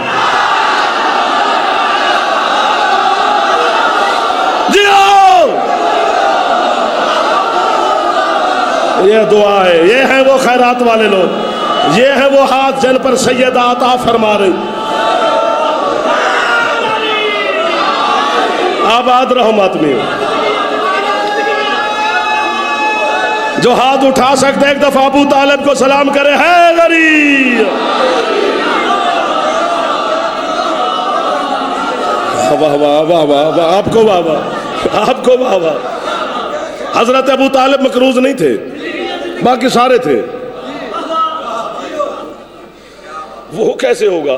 Speaker 2: یہ دعا ہے، یہ ہے وہ خیرات والے لوگ، یہ ہے وہ ہاتھ جن پر سیدہ عطا فرما رہی۔ آباد رہو ماتمی، جو ہاتھ اٹھا سکتے ایک دفعہ ابو طالب کو سلام کرے، ہے غریب۔ واہ واہ واہ واہ واہ، آپ کو واہ واہ، آپ کو واہ واہ۔ حضرت ابو طالب مقروض نہیں تھے، باقی سارے تھے۔ وہ کیسے ہوگا؟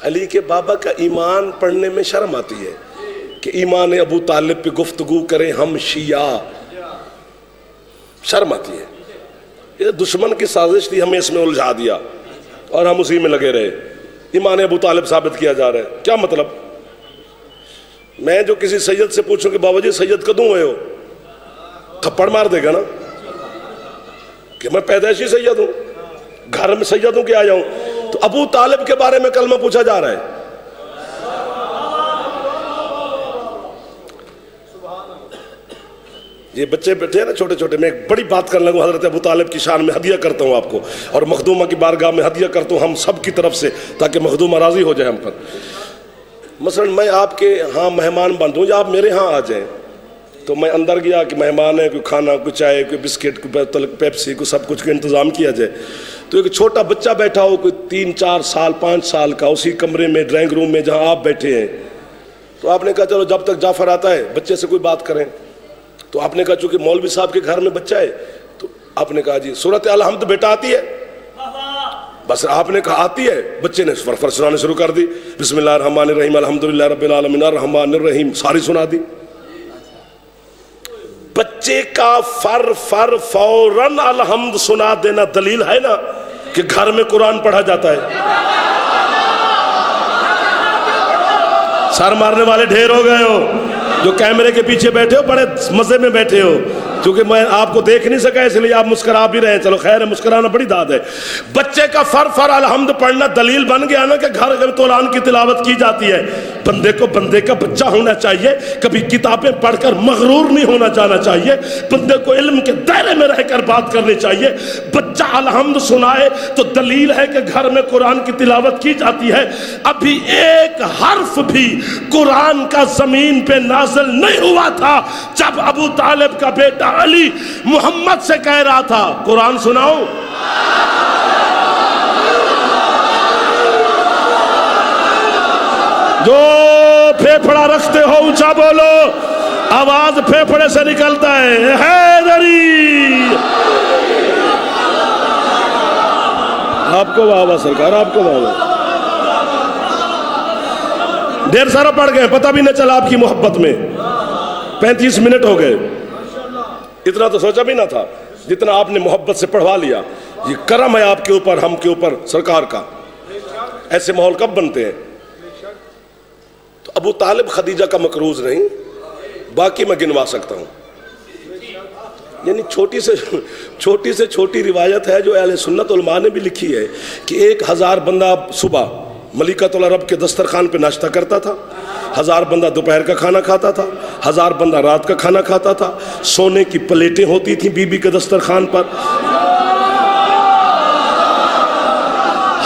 Speaker 2: علی کے بابا کا ایمان پڑھنے میں شرم آتی ہے کہ ایمان ابو طالب پہ گفتگو کریں ہم شیعہ، شرم آتی ہے۔ یہ دشمن کی سازش تھی، ہمیں اس میں الجھا دیا اور ہم اسی میں لگے رہے۔ ایمان ابو طالب ثابت کیا جا رہا ہے، کیا مطلب؟ میں جو کسی سید سے پوچھوں کہ بابا جی سید کدوں ہوئے ہو، تھپڑ مار دے گا نا کہ میں پیدائشی سید ہوں، گھر میں سید ہوں کہ آیا ہوں۔ تو ابو طالب کے بارے میں کلمہ پوچھا جا رہا ہے۔ یہ بچے بیٹھے ہیں نا چھوٹے چھوٹے، میں ایک بڑی بات کرنے لگوں حضرت ابو طالب کی شان میں، ہدیہ کرتا ہوں آپ کو، اور مخدومہ کی بارگاہ میں ہدیہ کرتا ہوں ہم سب کی طرف سے، تاکہ مخدومہ راضی ہو جائے ہم پر۔ مثلا میں آپ کے ہاں مہمان بن دوں یا آپ میرے ہاں آ جائیں، تو میں اندر گیا کہ مہمان ہے، کوئی کھانا، کوئی چائے، کوئی بسکٹ، کوئی پیپسی، کوئی سب کچھ کا انتظام کیا جائے۔ تو ایک چھوٹا بچہ بیٹھا ہو، کوئی 3-4 سال 5 سال کا، اسی کمرے میں ڈرائنگ روم میں جہاں آپ بیٹھے ہیں، تو آپ نے کہا چلو جب تک جعفر آتا ہے بچے سے کوئی بات کریں۔ تو آپ نے کہا چونکہ مولوی صاحب کے گھر میں بچہ ہے، تو آپ نے کہا جی سورۃ الحمد بیٹا آتی ہے؟ بس آپ نے کہا آتی ہے، بچے نے فر سنانے شروع کر دی، بسم اللہ الرحمن الرحیم الحمدللہ رب العالمین الرحمن الرحیم، ساری سنا دی۔ بچے کا فوراً الحمد سنا دینا دلیل ہے نا کہ گھر میں قرآن پڑھا جاتا ہے۔ سر مارنے والے ڈھیر ہو گئے ہو، جو کیمرے کے پیچھے بیٹھے ہو بڑے مزے میں بیٹھے ہو، کیونکہ میں آپ کو دیکھ نہیں سکا اس لیے آپ مسکرا بھی رہے ہیں، چلو خیر ہے، مسکرانا بڑی داد ہے۔ بچے کا فر الحمد پڑھنا دلیل بن گیا نا کہ گھر میں قرآن کی تلاوت کی جاتی ہے۔ بندے کو بندے کا بچہ ہونا چاہیے، کبھی کتابیں پڑھ کر مغرور نہیں ہونا جانا چاہیے، بندے کو علم کے دائرے میں رہ کر بات کرنی چاہیے۔ بچہ الحمد سنائے تو دلیل ہے کہ گھر میں قرآن کی تلاوت کی جاتی ہے۔ ابھی ایک حرف بھی قرآن کا زمین پہ نازل نہیں ہوا تھا جب ابو طالب کا بیٹا علی محمد سے کہہ رہا تھا قرآن سناؤ۔ جو پھیپھڑا رکھتے ہو اونچا بولو، آواز پھیپھڑے سے نکلتا ہے، حیدری۔ آپ کو واہ واہ سرکار، آپ کو واہ واہ۔ دیر سارا پڑھ گئے، پتہ بھی نہ چلا آپ کی محبت میں، 35 منٹ ہو گئے۔ اتنا تو سوچا بھی نہ تھا جتنا آپ نے محبت سے پڑھوا لیا۔ یہ کرم ہے آپ کے اوپر، ہم کے اوپر سرکار کا۔ ایسے ماحول کب بنتے ہیں؟ تو ابو طالب خدیجہ کا مقروض نہیں، باقی میں گنوا سکتا ہوں۔ یعنی چھوٹی سے چھوٹی روایت ہے جو اہل سنت علماء نے بھی لکھی ہے کہ 1000 بندہ صبح ملکۃ العرب کے دسترخوان پہ ناشتہ کرتا تھا، 1000 بندہ دوپہر کا کھانا کھاتا تھا، 1000 بندہ رات کا کھانا کھاتا تھا، سونے کی پلیٹیں ہوتی تھیں بی بی کے دسترخوان پر۔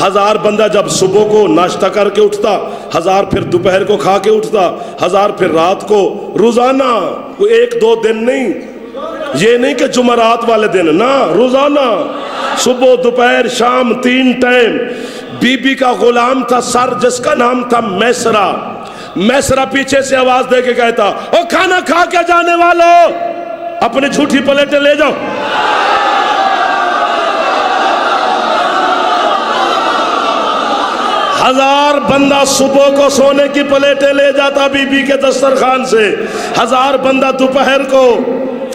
Speaker 2: 1000 بندہ جب صبح کو ناشتہ کر کے اٹھتا، 1000 پھر دوپہر کو کھا کے اٹھتا، 1000 پھر رات کو، روزانہ، کوئی 1-2 دن نہیں، یہ نہیں کہ جمعرات والے دن، نہ، روزانہ، صبح دوپہر شام 3 ٹائم۔ بی بی کا غلام تھا سر، جس کا نام تھا میسرہ۔ میسرہ پیچھے سے آواز دے کے کہتا، او کھانا کھا کے جانے والوں اپنی جھوٹی پلیٹیں لے جاؤ۔ 1000 بندہ صبح کو سونے کی پلیٹیں لے جاتا بی بی کے دسترخوان سے، 1000 بندہ دوپہر کو،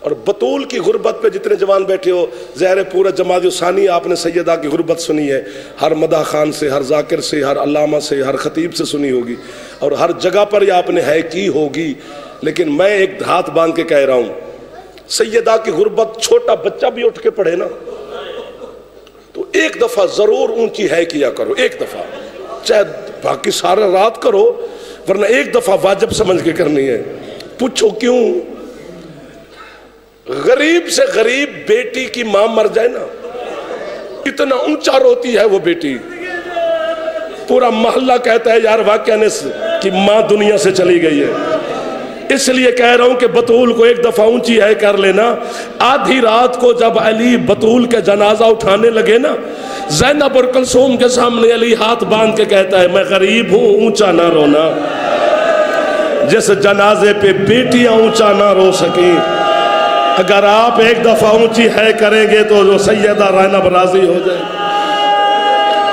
Speaker 2: اور بطول کی غربت پہ جتنے جوان بیٹھے ہو، ظاہر پورا جماعت ثانی آپ نے سیدہ کی غربت سنی ہے، ہر مدح خان سے، ہر ذاکر سے، ہر علامہ سے، ہر خطیب سے سنی ہوگی، اور ہر جگہ پر یہ آپ نے ہے کی ہوگی، لیکن میں ایک ہاتھ باندھ کے کہہ رہا ہوں، سیدہ کی غربت چھوٹا بچہ بھی اٹھ کے پڑھے نا تو ایک دفعہ ضرور اونچی ہے کیا کرو، ایک دفعہ، چاہے باقی سارا رات کرو، ورنہ ایک دفعہ واجب سمجھ کے کرنی ہے۔ پوچھو کیوں؟ غریب سے غریب بیٹی کی ماں مر جائے نا، اتنا اونچا روتی ہے وہ بیٹی، پورا محلہ کہتا ہے یار واقعہ کی ماں دنیا سے چلی گئی ہے۔ اس لیے کہہ رہا ہوں کہ بطول کو ایک دفعہ اونچی ہے کر لینا۔ آدھی رات کو جب علی بطول کے جنازہ اٹھانے لگے نا، زینب اور کلثوم کے سامنے علی ہاتھ باندھ کے کہتا ہے میں غریب ہوں، اونچا نہ رونا، جس جنازے پہ بیٹیاں اونچا نہ رو سکیں، اگر آپ ایک دفعہ اونچی ہے کریں گے تو جو سیدہ زینب راضی ہو جائے۔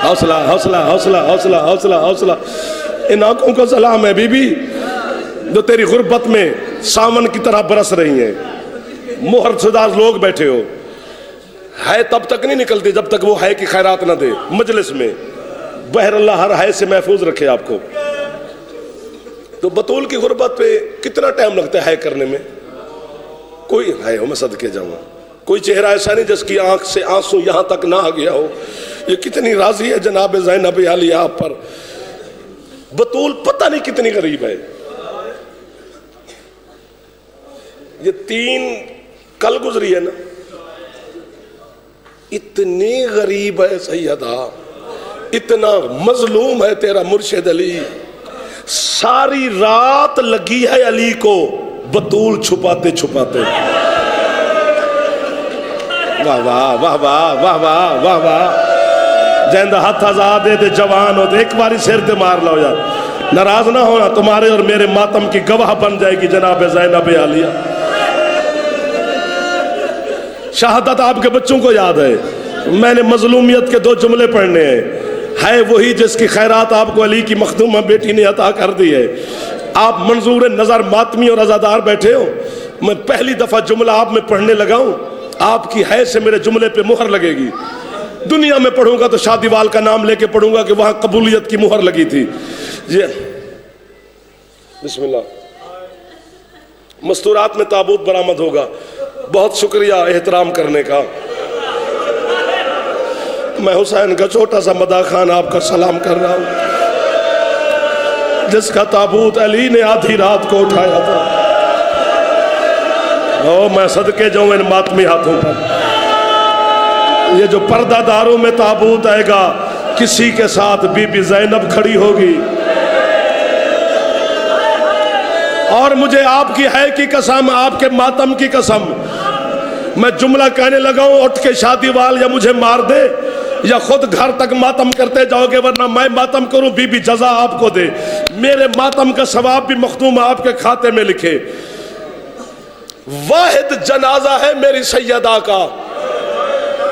Speaker 2: حوصلہ حوصلہ حوصلہ حوصلہ حوصلہ حوصلہ۔ ان آنکھوں کو سلام ہے بی بی جو تیری غربت میں سامن کی طرح برس رہی ہیں، مہر شدہ لوگ بیٹھے ہو، ہے تب تک نہیں نکلتی جب تک وہ ہے کی خیرات نہ دے مجلس میں، بہر اللہ ہر ہے سے محفوظ رکھے آپ کو۔ تو بطول کی غربت پہ کتنا ٹائم لگتا ہے کرنے میں؟ کوئی ہے ہو میں صدقے جاؤں، کوئی چہرہ ایسا نہیں جس کی آنکھ سے آنسو یہاں تک نہ آ گیا ہو۔ یہ کتنی راضی ہے جناب زینب عالیہ آپ پر، بطول پتہ نہیں کتنی غریب ہے۔ یہ 3 کل گزری ہے نا، اتنی غریب ہے سیدہ، اتنا مظلوم ہے تیرا مرشد علی، ساری رات لگی ہے علی کو بطول چھپاتے چھپاتے۔ واہ واہ واہ واہ واہ واہ واہ واہ، جہند ہاتھ آزاد دے جوان ہو تو ایک باری سر تے مار لو یار، ناراض نہ ہونا، تمہارے اور میرے ماتم کی گواہ بن جائے گی جناب زینب عالیہ۔ شہادت آپ کے بچوں کو یاد ہے، میں نے مظلومیت کے 2 جملے پڑھنے ہیں، ہے وہی جس کی خیرات آپ کو علی کی مخدومہ بیٹی نے عطا کر دی ہے۔ آپ منظور نظر ماتمی اور عزادار بیٹھے ہو، میں پہلی دفعہ جملہ آپ میں پڑھنے لگا ہوں، آپ کی ہے سے میرے جملے پہ مہر لگے گی۔ دنیا میں پڑھوں گا تو شادی وال کا نام لے کے پڑھوں گا کہ وہاں قبولیت کی مہر لگی تھی۔ بسم اللہ۔ مستورات میں تابوت برآمد ہوگا، بہت شکریہ احترام کرنے کا۔ میں حسین کا چھوٹا سا مداح خان آپ کا سلام کر رہا ہوں، جس کا تابوت علی نے آدھی رات کو اٹھایا تھا۔ میں صدقے جاؤں ان ماتمی ہاتھوں پر۔ یہ جو پردہ داروں میں تابوت آئے گا، کسی کے ساتھ بی بی زینب کھڑی ہوگی، اور مجھے آپ کی ہے کی قسم، آپ کے ماتم کی قسم، میں جملہ کہنے لگا ہوں اٹھ کے شادی وال یا مجھے مار دے یا خود گھر تک ماتم کرتے جاؤ گے، ورنہ میں ماتم کروں بی بی جزا آپ کو دے، میرے ماتم کا ثواب بھی مخدوم آپ کے کھاتے میں لکھے۔ واحد جنازہ ہے میری سیدہ کا،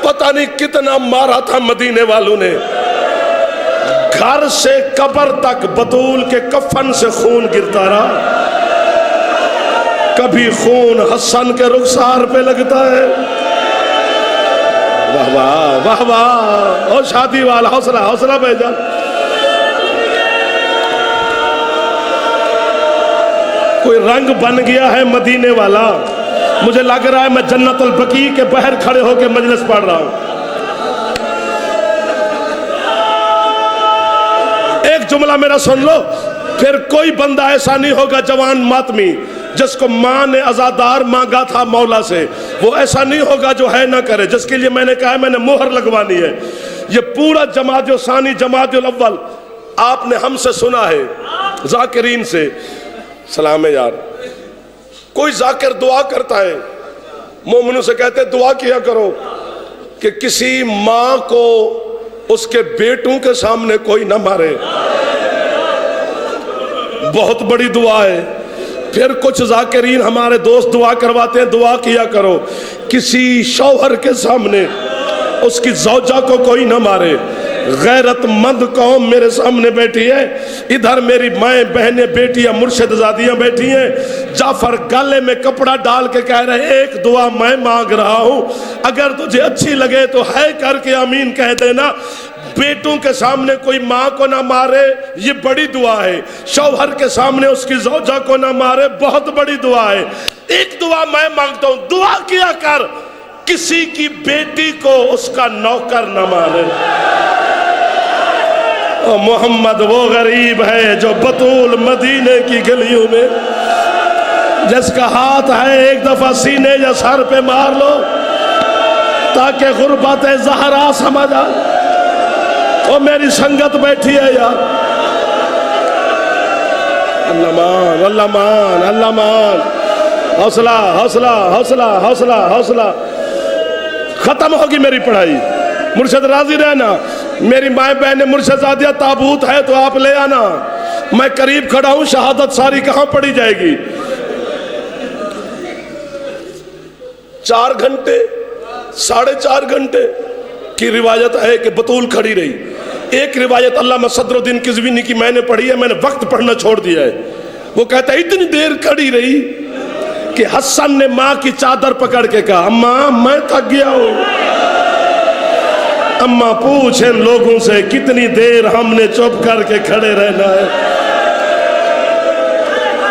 Speaker 2: پتہ نہیں کتنا مارا تھا مدینے والوں نے، گھر سے قبر تک بطول کے کفن سے خون گرتا رہا، کبھی خون حسن کے رخسار پہ لگتا ہے۔ واہ واہ واہ واہ، اور شادی والا حوصلہ حوصلہ بھیجا۔ کوئی رنگ بن گیا ہے مدینے والا، مجھے لگ رہا ہے میں جنت البقیع کے بہر کھڑے ہو کے مجلس پڑھ رہا ہوں۔ ایک جملہ میرا سن لو، پھر کوئی بندہ ایسا نہیں ہوگا جوان ماتمی جس کو ماں نے عزادار مانگا تھا مولا سے، وہ ایسا نہیں ہوگا جو ہے نہ کرے، جس کے لیے میں نے کہا ہے میں نے مہر لگوانی ہے۔ یہ پورا جماعت ثانی جماعت الاول آپ نے ہم سے سنا ہے، ذاکرین سے سلام ہے یار۔ کوئی ذاکر دعا کرتا ہے، مومنوں سے کہتے ہیں دعا کیا کرو کہ کسی ماں کو اس کے بیٹوں کے سامنے کوئی نہ مارے، بہت بڑی دعا ہے۔ پھر کچھ ذاکرین ہمارے دوست دعا کرواتے ہیں، دعا کیا کرو کسی شوہر کے سامنے اس کی زوجہ کو کوئی نہ مارے، غیرت مند قوم میرے سامنے بیٹھی ہے، ادھر میری مائیں بہنیں بیٹیاں مرشد زادیاں بیٹھی ہیں۔ جعفر گالے میں کپڑا ڈال کے کہہ رہے ایک دعا میں مانگ رہا ہوں، اگر تجھے اچھی لگے تو ہے کر کے آمین کہہ دینا۔ بیٹوں کے سامنے کوئی ماں کو نہ مارے، یہ بڑی دعا ہے۔ شوہر کے سامنے اس کی زوجہ کو نہ مارے، بہت بڑی دعا ہے۔ ایک دعا میں مانگتا ہوں، دعا کیا کر کسی کی بیٹی کو اس کا نوکر نہ مارے۔ محمد وہ غریب ہے جو بطول مدینے کی گلیوں میں، جس کا ہاتھ ہے ایک دفعہ سینے یا سر پہ مار لو تاکہ غربت زہرا سمجھ آئے۔ وہ میری سنگت بیٹھی ہے یار، اللہ مان اللہ مان اللہ مان، حوصلہ حوصلہ حوصلہ حوصلہ حوصلہ۔ ختم ہوگی میری پڑھائی، مرشد راضی رہنا۔ میری مائیں بہنیں مرشد زادیہ تابوت ہے تو آپ لے آنا، میں قریب کھڑا ہوں، شہادت ساری کہاں پڑھی جائے گی؟ 4 گھنٹے 4.5 گھنٹے کی روایت ہے کہ بطول کھڑی رہی۔ ایک روایت علامہ صدر الدین قزوینی کی میں نے پڑھی ہے، میں نے وقت پڑھنا چھوڑ دیا ہے۔ وہ کہتا ہے اتنی دیر کھڑی رہی کہ حسن نے ماں کی چادر پکڑ کے کہا اماں میں تھک گیا ہوں۔ اماں پوچھ ان لوگوں سے کتنی دیر ہم نے چپ کر کے کھڑے رہنا ہے۔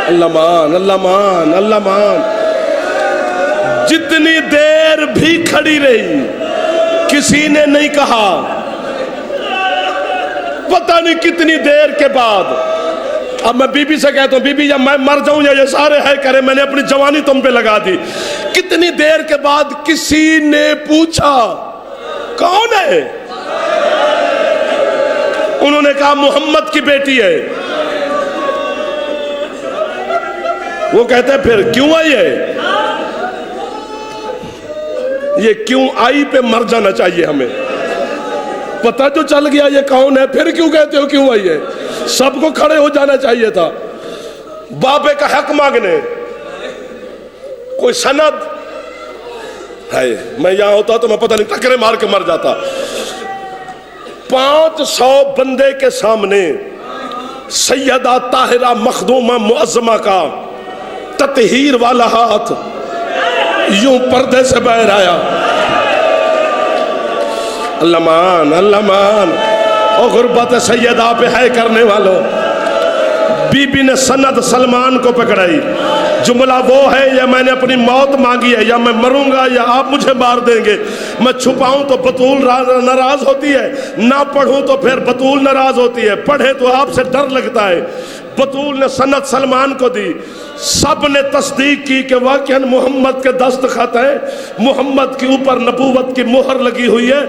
Speaker 2: اللہ مان اللہ مان اللہ مان۔ جتنی دیر بھی کھڑی رہی کسی نے نہیں کہا، پتہ نہیں کتنی دیر کے بعد۔ اب میں بی بی سے کہتا ہوں بی بی یا میں مر جاؤں یا یہ سارے ہے کرے، میں نے اپنی جوانی تم پہ لگا دی۔ کتنی دیر کے بعد کسی نے پوچھا کون ہے؟ انہوں نے کہا محمد کی بیٹی ہے۔ وہ کہتے ہیں پھر کیوں آئی ہے؟ یہ کیوں آئی پہ مر جانا چاہیے ہمیں، پتہ جو چل گیا یہ کون ہے، پھر کیوں کہتے ہو کیوں آئی ہے؟ سب کو کھڑے ہو جانا چاہیے تھا۔ بابے کا حق مانگنے کوئی سند ہے، میں یہاں ہوتا تو میں پتہ نہیں ٹکرے مار کے مر جاتا۔ 500 بندے کے سامنے سیدہ طاہرہ مخدومہ معظمہ کا تطہیر والا ہاتھ یوں پردے سے باہر آیا۔ اللہ مان اللہ مان۔ اور غربت سیدہ پہ ہے کرنے والوں، بی بی نے سند سلمان کو پکڑائی۔ جملہ وہ ہے یا میں نے اپنی موت مانگی ہے یا میں مروں گا یا آپ مجھے مار دیں گے۔ میں چھپاؤں تو بطول ناراض ہوتی ہے، نہ پڑھوں تو پھر بطول ناراض ہوتی ہے، پڑھے تو آپ سے ڈر لگتا ہے۔ بطول نے سند سلمان کو دی، سب نے تصدیق کی کہ واقعاً محمد کے دستخط ہے، محمد کے اوپر نبوت کی مہر لگی ہوئی ہے۔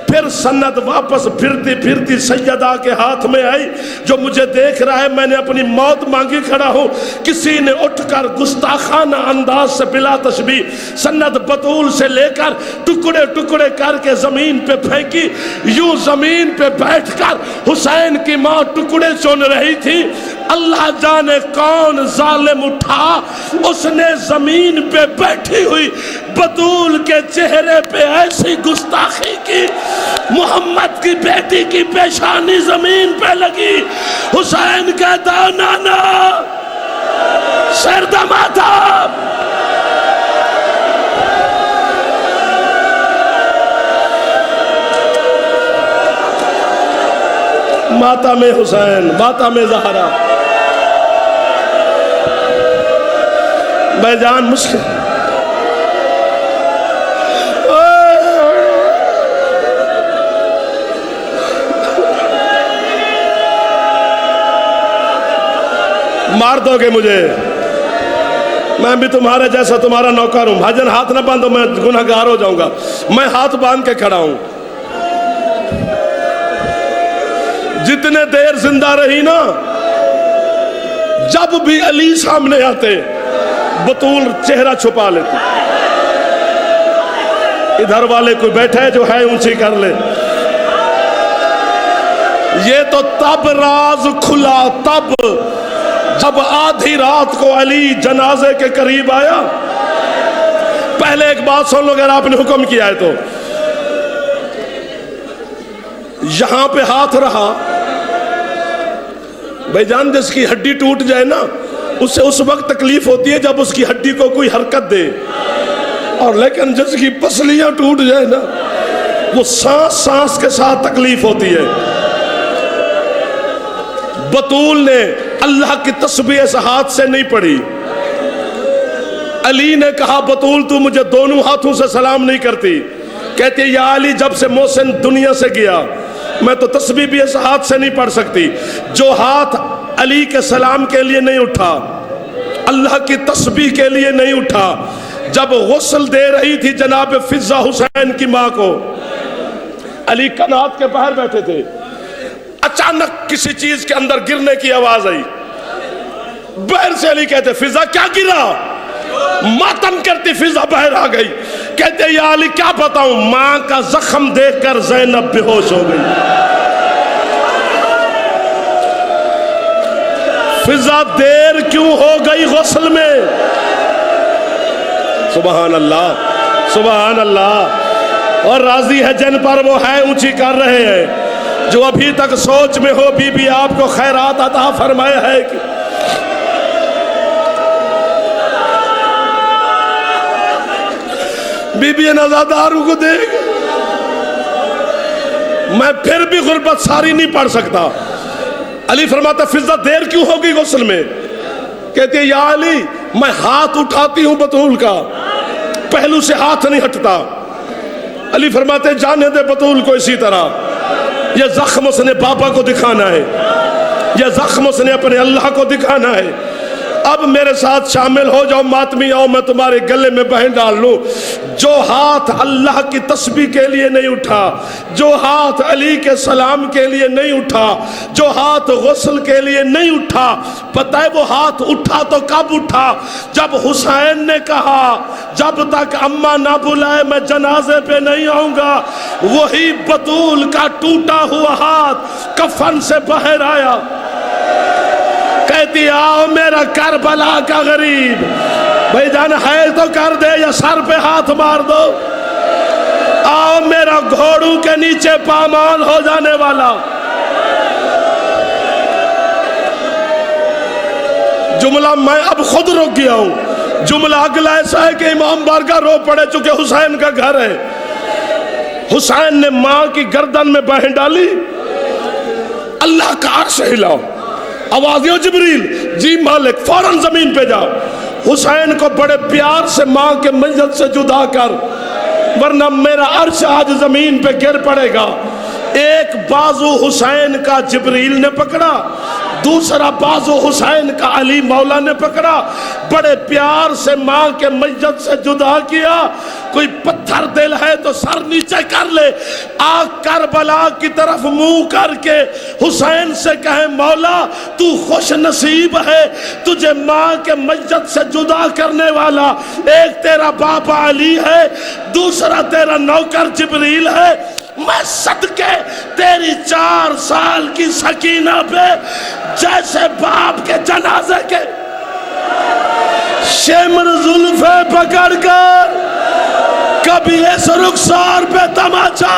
Speaker 2: پھر سند واپس پھرتی پھرتی سیدہ کے ہاتھ میں آئی۔ جو مجھے دیکھ رہا ہے میں نے اپنی موت مانگی کھڑا ہوں، کسی نے اٹھ کر گستاخانہ انداز سے بلا تشبیہ سند بطول سے لے کر ٹکڑے ٹکڑے کر کے زمین پہ پھینکی۔ یوں زمین پہ بیٹھ کر حسین کی ماں ٹکڑے چن رہی تھی۔ اللہ جانے کون ظالم اٹھا، اس نے زمین پہ بیٹھی ہوئی بطول کے چہرے پہ ایسی گستاخی کی، محمد کی بیٹی کی پیشانی زمین پہ لگی۔ حسین کہتا نانا سر دماتا۔ ماتم حسین، ماتم زہرا۔ بھائی جان مشکل مار دو گے مجھے، میں بھی تمہارے جیسا تمہارا نوکر ہوں۔ بھاجن ہاتھ نہ باندھو، میں گنہگار ہو جاؤں گا۔ میں ہاتھ باندھ کے کھڑا ہوں۔ جتنے دیر زندہ رہی نا، جب بھی علی سامنے آتے بطول چہرہ چھپا لیتے۔ ادھر والے کوئی بیٹھے جو ہے اونچی کر لے۔ یہ تو تب راز کھلا، تب جب آدھی رات کو علی جنازے کے قریب آیا۔ پہلے ایک بات سن لو اگر آپ نے حکم کیا ہے تو، یہاں پہ ہاتھ رہا. بھائی جان جس کی ہڈی ٹوٹ جائے نا اسے اس وقت تکلیف ہوتی ہے جب اس کی ہڈی کو کوئی حرکت دے, اور لیکن جس کی پسلیاں ٹوٹ جائے نا وہ سانس سانس کے ساتھ تکلیف ہوتی ہے. بطول نے اللہ کی تسبیح اس ہاتھ سے نہیں پڑھی. علی نے کہا بطول تو مجھے دونوں ہاتھوں سے سلام نہیں کرتی. کہتے یا علی جب سے محسن دنیا سے گیا میں تو تسبیح بھی اس ہاتھ سے نہیں پڑھ سکتی. جو ہاتھ علی کے سلام کے لیے نہیں اٹھا, اللہ کی تسبیح کے لیے نہیں اٹھا, جب غسل دے رہی تھی جناب فضہ حسین کی ماں کو, علی کنات کے باہر بیٹھے تھے, اچانک کسی چیز کے اندر گرنے کی آواز آئی. باہر سے علی کہتے فضہ کیا گرا؟ ماتم کرتی فضہ باہر آ گئی. کہتے یا علی کیا بتاؤں, ماں کا زخم دیکھ کر زینب بے ہوش ہو گئی. فضہ دیر کیوں ہو گئی غسل میں؟ سبحان اللہ سبحان اللہ. اور راضی ہے جن پر وہ ہے اونچی کر رہے ہیں, جو ابھی تک سوچ میں ہو بی بی آپ کو خیرات عطا فرمائے ہے کہ بی بی نزاداروں کو دیکھ. میں پھر بھی غربت ساری نہیں پڑھ سکتا. علی فرماتا فضہ دیر کیوں ہوگی غسل میں؟ کہتے یا علی میں ہاتھ اٹھاتی ہوں بطول کا, پہلو سے ہاتھ نہیں ہٹتا. علی فرماتے جانے دے بطول کو اسی طرح, یہ زخم اس نے بابا کو دکھانا ہے, یہ زخم اس نے اپنے اللہ کو دکھانا ہے. اب میرے ساتھ شامل ہو جاؤ ماتمی, آؤ میں تمہارے گلے میں بہن ڈال لوں. جو ہاتھ اللہ کی تسبیح کے لیے نہیں اٹھا, جو ہاتھ علی کے سلام کے لیے نہیں اٹھا, جو ہاتھ غسل کے لیے نہیں اٹھا, پتہ ہے وہ ہاتھ اٹھا تو کب اٹھا؟ جب حسین نے کہا جب تک اماں نہ بلائے میں جنازے پہ نہیں آؤں گا. وہی بطول کا ٹوٹا ہوا ہاتھ کفن سے باہر آیا. کہتی آؤ میرا کربلا کا غریب, بھائی جان ہے تو کر دے یا سر پہ ہاتھ مار دو. آؤ میرا گھوڑوں کے نیچے پامال ہو جانے والا. جملہ میں اب خود رک گیا ہوں. جملہ اگلا ایسا ہے کہ امام بارگاہ رو پڑے چونکہ حسین کا گھر ہے. حسین نے ماں کی گردن میں بہن ڈالی, اللہ کا عرش ہلا. آواز یہ جبریل جی مالک فوراً زمین پہ جاؤ, حسین کو بڑے پیار سے ماں کے منزل سے جدا کر, ورنہ میرا عرش آج زمین پہ گر پڑے گا. ایک بازو حسین کا جبریل نے پکڑا, دوسرا بازو حسین کا علی مولا نے پکڑا, بڑے پیار سے ماں کے میت سے جدا کیا. کوئی پتھر دل ہے تو سر نیچے کر لے, آ کربلا کی طرف منہ کر کے حسین سے کہے مولا تو خوش نصیب ہے, تجھے ماں کے میت سے جدا کرنے والا ایک تیرا باپ علی ہے, دوسرا تیرا نوکر جبریل ہے. میں صدقے تیری 4 سال کی سکینہ پہ جیسے باپ کے جنازے کے شمر زلفے پکڑ کر کبھی اس رخسار پہ تماچا,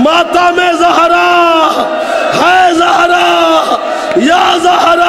Speaker 2: ماتم زہرا ہے زہرا یا زہرا